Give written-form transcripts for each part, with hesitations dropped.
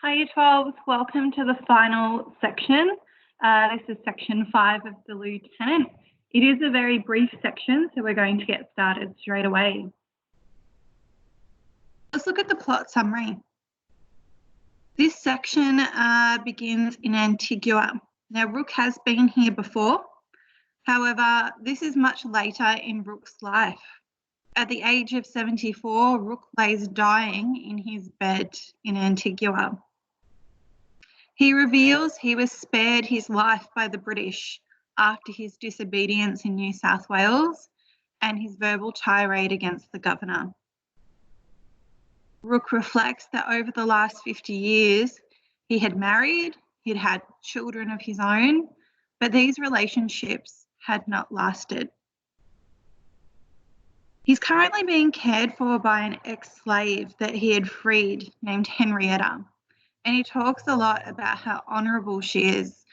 Hi Year 12s, welcome to the final section. This is section 5 of the Lieutenant. It is a very brief section, so we're going to get started straight away. Let's look at the plot summary. This section begins in Antigua. Now, Rook has been here before. However, this is much later in Rook's life. At the age of 74, Rook lays dying in his bed in Antigua. He reveals he was spared his life by the British after his disobedience in New South Wales and his verbal tirade against the governor. Rook reflects that over the last 50 years, he had married, he'd had children of his own, but these relationships had not lasted. He's currently being cared for by an ex-slave that he had freed named Henrietta. And he talks a lot about how honourable she is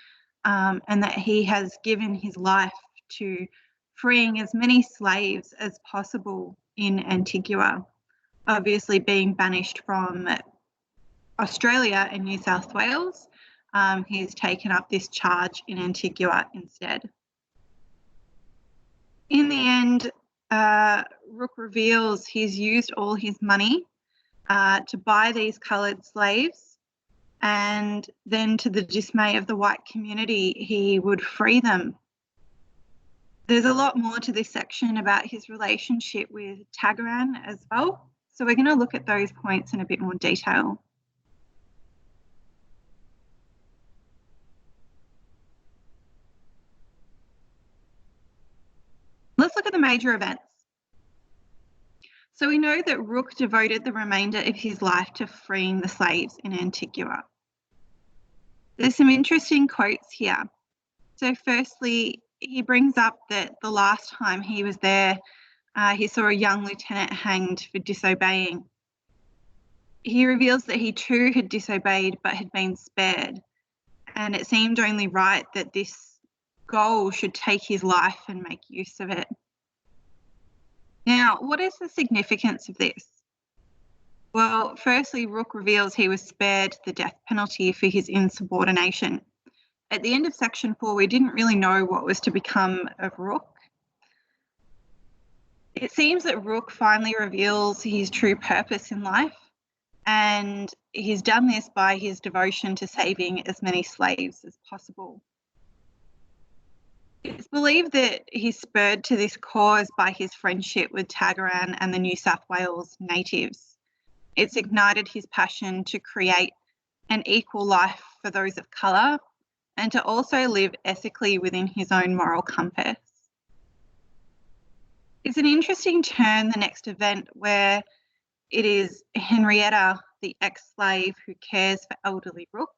and that he has given his life to freeing as many slaves as possible in Antigua, obviously being banished from Australia and New South Wales. He's taken up this charge in Antigua instead. In the end, Rook reveals he's used all his money to buy these coloured slaves, and then to the dismay of the white community, he would free them. There's a lot more to this section about his relationship with Tagaran as well, so we're going to look at those points in a bit more detail. Let's look at the major events. So we know that Rook devoted the remainder of his life to freeing the slaves in Antigua. There's some interesting quotes here. So firstly, he brings up that the last time he was there, he saw a young lieutenant hanged for disobeying. He reveals that he too had disobeyed but had been spared, and it seemed only right that this goal should take his life and make use of it. Now, what is the significance of this? Well, firstly, Rook reveals he was spared the death penalty for his insubordination. At the end of section 4, we didn't really know what was to become of Rook. It seems that Rook finally reveals his true purpose in life, and he's done this by his devotion to saving as many slaves as possible. It's believed that he's spurred to this cause by his friendship with Tagaran and the New South Wales natives. It's ignited his passion to create an equal life for those of colour and to also live ethically within his own moral compass. It's an interesting turn, the next event, where it is Henrietta, the ex-slave, who cares for elderly Rook.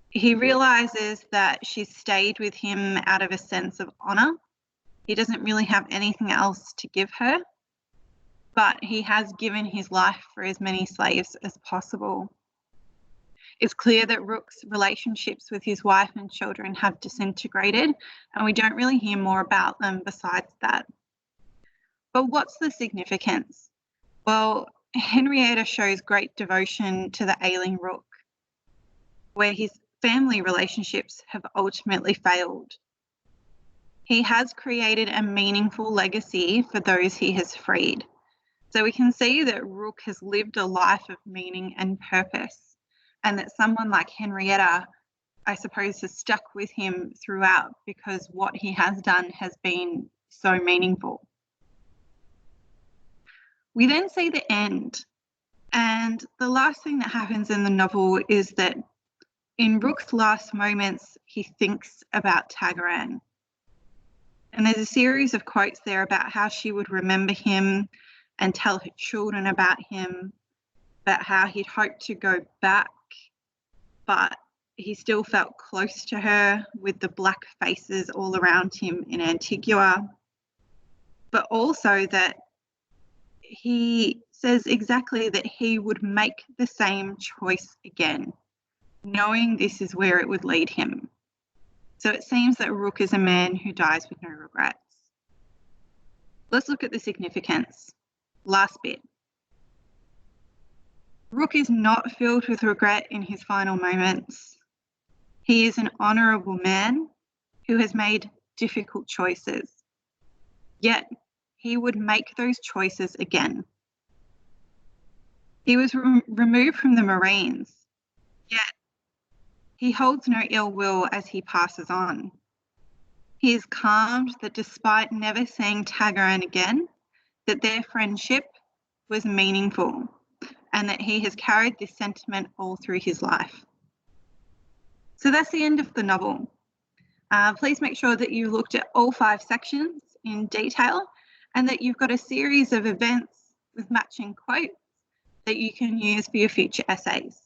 He realises that she's stayed with him out of a sense of honour. He doesn't really have anything else to give her, but he has given his life for as many slaves as possible. It's clear that Rook's relationships with his wife and children have disintegrated, and we don't really hear more about them besides that. But what's the significance? Well, Henrietta shows great devotion to the ailing Rook, where his family relationships have ultimately failed. He has created a meaningful legacy for those he has freed. So we can see that Rook has lived a life of meaning and purpose, and that someone like Henrietta, I suppose, has stuck with him throughout because what he has done has been so meaningful. We then see the end, and the last thing that happens in the novel is that in Rook's last moments, he thinks about Tagaran. And there's a series of quotes there about how she would remember him and tell her children about him, about how he'd hoped to go back, but he still felt close to her with the black faces all around him in Antigua, but also that he says exactly that he would make the same choice again, knowing this is where it would lead him. So it seems that Rook is a man who dies with no regrets. Let's look at the significance. Last bit. Rook is not filled with regret in his final moments. He is an honourable man who has made difficult choices. Yet he would make those choices again. He was removed from the Marines, yet he holds no ill will as he passes on. He is calmed that despite never seeing Tagaran again, that their friendship was meaningful and that he has carried this sentiment all through his life. So that's the end of the novel. Please make sure that you looked at all 5 sections in detail and that you've got a series of events with matching quotes that you can use for your future essays.